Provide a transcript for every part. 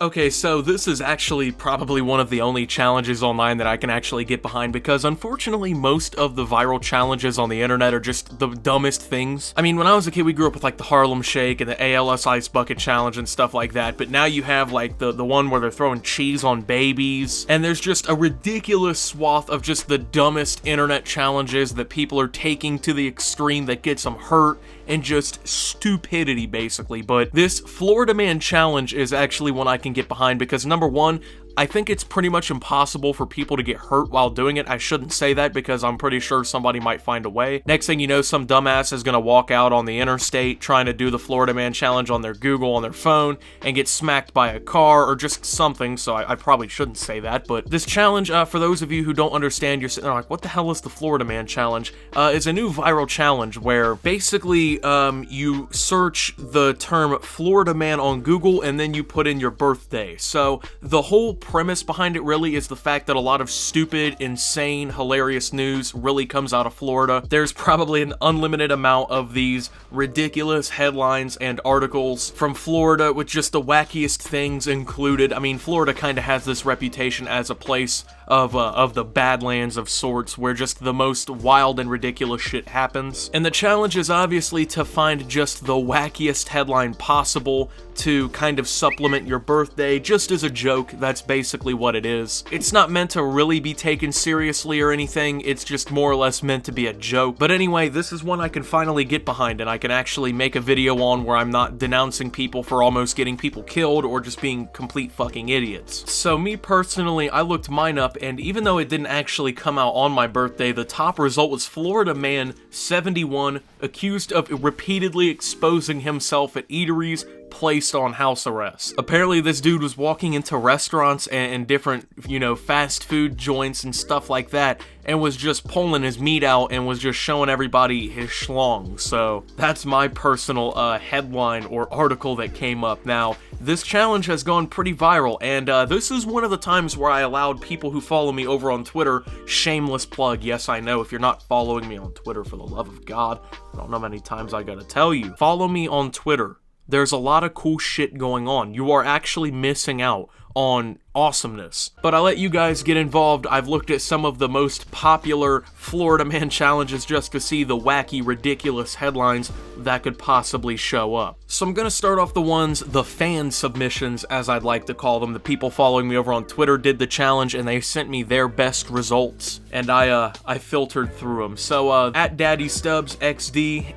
Okay, so this is actually probably one of the only challenges online that I can actually get behind, because unfortunately most of the viral challenges on the internet are just the dumbest things. I mean, when I was a kid, we grew up with like the Harlem Shake and the ALS Ice Bucket Challenge and stuff like that, but now you have like the one where they're throwing cheese on babies, and there's just a ridiculous swath of just the dumbest internet challenges that people are taking to the extreme that gets them hurt, and just stupidity basically. But this Florida Man challenge is actually one I can get behind, because number one, I think it's pretty much impossible for people to get hurt while doing it. I shouldn't say that because I'm pretty sure somebody might find a way. Next thing you know, some dumbass is gonna walk out on the interstate trying to do the Florida Man challenge on their Google on their phone and get smacked by a car or just something, so I probably shouldn't say that. But this challenge, for those of you who don't understand, you're sitting there like, what the hell is the Florida Man challenge? Is a new viral challenge where basically you search the term Florida Man on Google and then you put in your birthday. So the whole premise behind it really is the fact that a lot of stupid, insane, hilarious news really comes out of Florida. There's probably an unlimited amount of these ridiculous headlines and articles from Florida with just the wackiest things included. I mean, Florida kind of has this reputation as a place of the Badlands of sorts, where just the most wild and ridiculous shit happens. And the challenge is obviously to find just the wackiest headline possible to kind of supplement your birthday, just as a joke. That's basically what it is. It's not meant to really be taken seriously or anything, it's just more or less meant to be a joke. But anyway, this is one I can finally get behind, and I can actually make a video on where I'm not denouncing people for almost getting people killed or just being complete fucking idiots. So me personally, I looked mine up, and even though it didn't actually come out on my birthday, the top result was Florida Man 71 accused of repeatedly exposing himself at eateries, placed on house arrest. Apparently this dude was walking into restaurants and different, you know, fast food joints and stuff like that, and was just pulling his meat out and was just showing everybody his schlong. So that's my personal headline or article that came up. Now, this challenge has gone pretty viral, and this is one of the times where I allowed people who follow me over on Twitter, shameless plug, yes I know, if you're not following me on Twitter, for the love of God, I don't know how many times I gotta tell you, follow me on Twitter. There's a lot of cool shit going on. You are actually missing out on awesomeness. But I let you guys get involved. I've looked at some of the most popular Florida Man challenges just to see the wacky, ridiculous headlines that could possibly show up. So I'm gonna start off the ones, the fan submissions, as I'd like to call them. The people following me over on Twitter did the challenge and they sent me their best results, and I filtered through them. So at Daddy Stubbs XD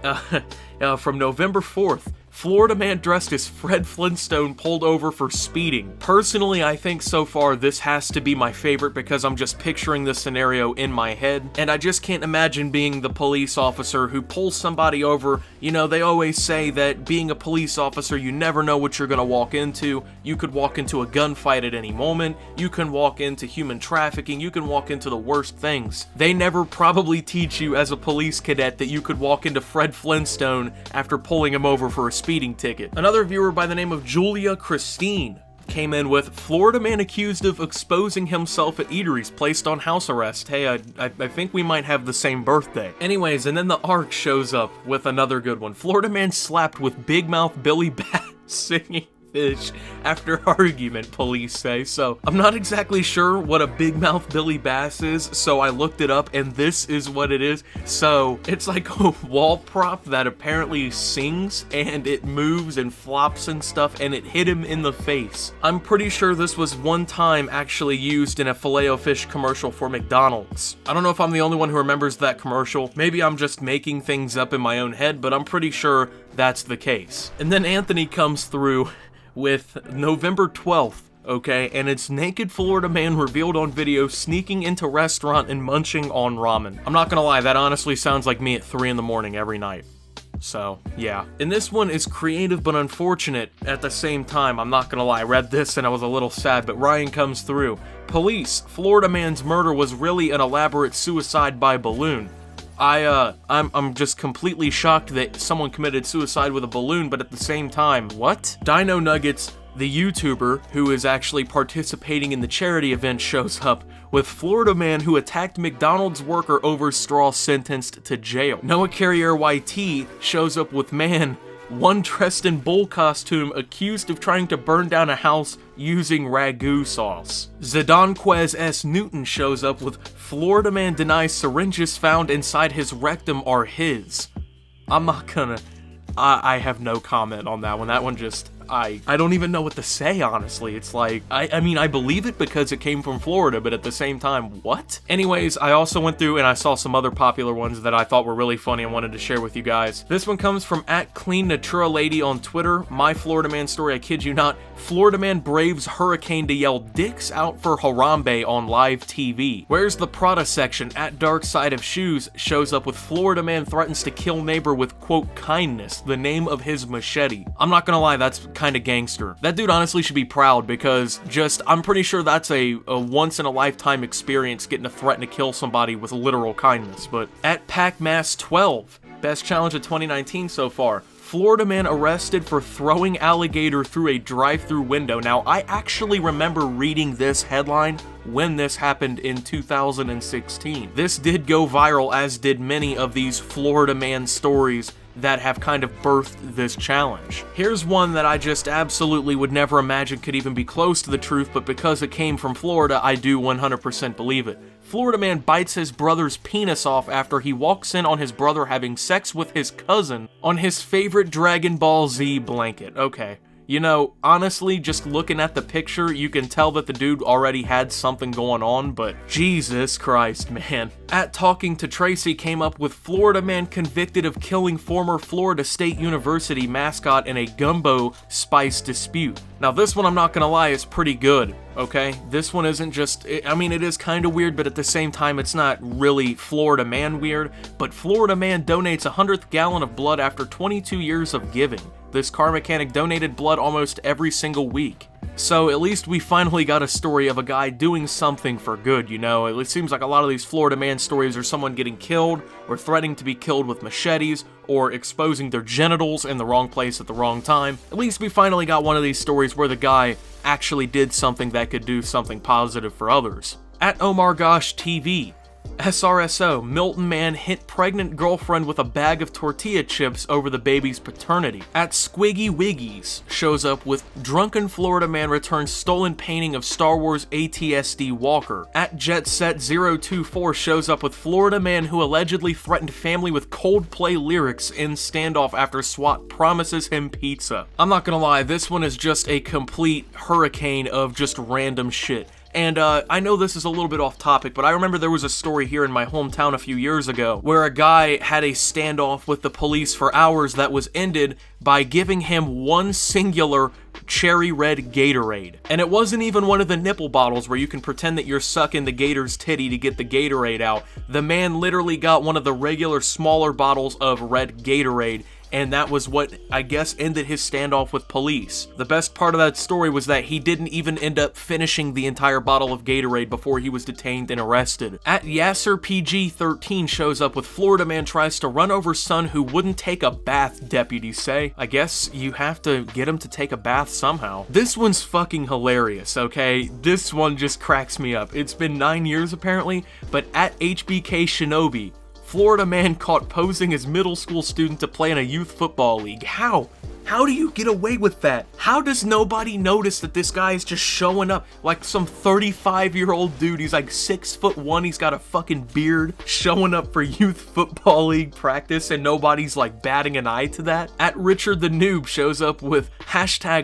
from November 4th, Florida man dressed as Fred Flintstone pulled over for speeding. Personally, I think so far this has to be my favorite because I'm just picturing the scenario in my head, and I just can't imagine being the police officer who pulls somebody over. You know, they always say that being a police officer, you never know what you're gonna walk into. You could walk into a gunfight at any moment. You can walk into human trafficking. You can walk into the worst things. They never probably teach you as a police cadet that you could walk into Fred Flintstone after pulling him over for a speeding ticket. Another viewer by the name of Julia Christine came in with Florida man accused of exposing himself at eateries placed on house arrest. Hey, I think we might have the same birthday. Anyways, and then the ARC shows up with another good one. Florida man slapped with big mouth Billy Bat singing fish after argument, police say. So I'm not exactly sure what a big mouth Billy Bass is, so I looked it up and this is what it is. So it's like a wall prop that apparently sings and it moves and flops and stuff, and it hit him in the face. I'm pretty sure this was one time actually used in a Filet-O-Fish commercial for McDonald's. I don't know if I'm the only one who remembers that commercial. Maybe I'm just making things up in my own head, but I'm pretty sure that's the case. And then Anthony comes through with November 12th, okay, and it's naked Florida man revealed on video sneaking into restaurant and munching on ramen. I'm not gonna lie, that honestly sounds like me at 3 in the morning every night. So, yeah. And this one is creative but unfortunate at the same time. I'm not gonna lie, I read this and I was a little sad, but Ryan comes through. Police, Florida man's murder was really an elaborate suicide by balloon. I'm just completely shocked that someone committed suicide with a balloon, but at the same time, what? Dino Nuggets, the YouTuber who is actually participating in the charity event, shows up with Florida man who attacked McDonald's worker over straw sentenced to jail. Noah Carrier YT shows up with man One dressed in bull costume accused of trying to burn down a house using ragu sauce. Zidonquez S. Newton shows up with Florida man denies syringes found inside his rectum are his. I'm not gonna... I have no comment on that one. That one just... I don't even know what to say, honestly. It's like, I mean, I believe it because it came from Florida, but at the same time, what? Anyways, I also went through and I saw some other popular ones that I thought were really funny and wanted to share with you guys. This one comes from @CleanNaturalLady on Twitter. My Florida man story, I kid you not. Florida man braves hurricane to yell dicks out for Harambe on live TV. Where's the Prada section? Dark Side of Shoes shows up with Florida man threatens to kill neighbor with, quote, kindness, the name of his machete. I'm not gonna lie, that's kind of gangster. That dude honestly should be proud because I'm pretty sure that's a once in a lifetime experience getting to threaten to kill somebody with literal kindness. But @PacMass12, best challenge of 2019 so far. Florida man arrested for throwing alligator through a drive-through window. Now, I actually remember reading this headline when this happened in 2016. This did go viral, as did many of these Florida man stories that have kind of birthed this challenge. Here's one that I just absolutely would never imagine could even be close to the truth, but because it came from Florida, I do 100% believe it. Florida man bites his brother's penis off after he walks in on his brother having sex with his cousin on his favorite Dragon Ball Z blanket. Okay. You know, honestly, just looking at the picture, you can tell that the dude already had something going on, but Jesus Christ, man. Talking to Tracy came up with Florida man convicted of killing former Florida State University mascot in a gumbo spice dispute. Now, this one, I'm not gonna lie, is pretty good, okay? This one isn't just, I mean, it is kind of weird, but at the same time, it's not really Florida man weird, but Florida man donates 100th gallon of blood after 22 years of giving. This car mechanic donated blood almost every single week. So at least we finally got a story of a guy doing something for good, you know? It seems like a lot of these Florida man stories are someone getting killed, or threatening to be killed with machetes, or exposing their genitals in the wrong place at the wrong time. At least we finally got one of these stories where the guy actually did something that could do something positive for others. @OmarGoshTV. SRSO, Milton man hit pregnant girlfriend with a bag of tortilla chips over the baby's paternity. @Squiggy Wiggies shows up with drunken Florida man returns stolen painting of Star Wars ATSD Walker. @JetSet024 shows up with Florida man who allegedly threatened family with Coldplay lyrics in standoff after SWAT promises him pizza. I'm not gonna lie, this one is just a complete hurricane of just random shit. And I know this is a little bit off topic, but I remember there was a story here in my hometown a few years ago where a guy had a standoff with the police for hours that was ended by giving him one singular cherry red Gatorade. And it wasn't even one of the nipple bottles where you can pretend that you're sucking the gator's titty to get the Gatorade out. The man literally got one of the regular smaller bottles of red Gatorade, and that was what, I guess, ended his standoff with police. The best part of that story was that he didn't even end up finishing the entire bottle of Gatorade before he was detained and arrested. @YasserPG13 shows up with Florida man tries to run over son who wouldn't take a bath, deputies say. I guess you have to get him to take a bath somehow. This one's fucking hilarious, okay? This one just cracks me up. It's been 9 years apparently, but @HBK Shinobi, Florida man caught posing as middle school student to play in a youth football league. How? How do you get away with that? How does nobody notice that this guy is just showing up like some 35-year-old dude? He's like 6'1", he's got a fucking beard, showing up for youth football league practice, and nobody's like batting an eye to that? @Richard the Noob shows up with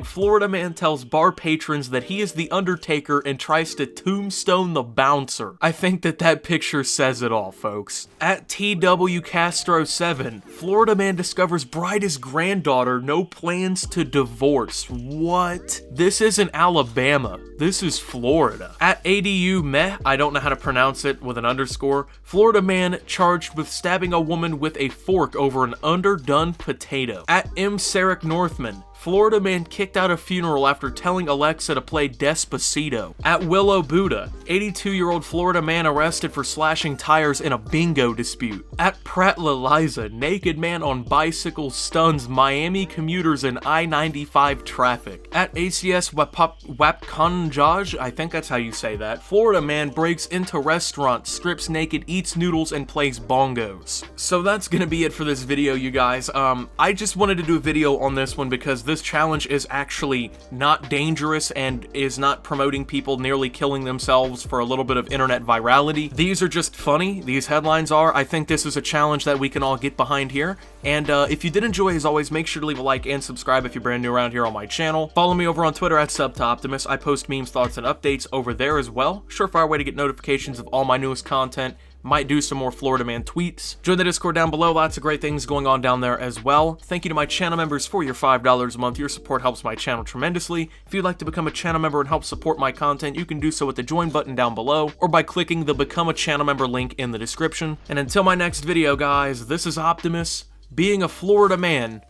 #Florida man tells bar patrons that he is the Undertaker and tries to tombstone the bouncer. I think that picture says it all, folks. @TWCastro7, Florida man discovers bride is granddaughter, no plans to divorce. What? This isn't Alabama. This is Florida. @ADU Meh, I don't know how to pronounce it with an underscore. Florida man charged with stabbing a woman with a fork over an underdone potato. @MSeric Northman, Florida man kicked out of funeral after telling Alexa to play Despacito. At Willow Buddha, 82-year-old Florida man arrested for slashing tires in a bingo dispute. At Pratt Liza, naked man on bicycle stuns Miami commuters in I-95 traffic. At ACS Wapkonjaj, I think that's how you say that, Florida man breaks into restaurant, strips naked, eats noodles, and plays bongos. So that's gonna be it for this video, you guys. I just wanted to do a video on this one because this challenge is actually not dangerous and is not promoting people nearly killing themselves for a little bit of internet virality. These are just funny, these headlines are. I think this is a challenge that we can all get behind here. And if you did enjoy, as always, make sure to leave a like and subscribe if you're brand new around here on my channel. Follow me over on Twitter at @SubToOptimus. I post memes, thoughts, and updates over there as well. Surefire way to get notifications of all my newest content. Might do some more Florida man tweets. Join the Discord down below, lots of great things going on down there as well. Thank you to my channel members for your $5 a month. Your support helps my channel tremendously. If you'd like to become a channel member and help support my content, you can do so with the join button down below or by clicking the become a channel member link in the description. And until my next video, guys, this is Optimus, being a Florida man,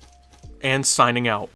and signing out.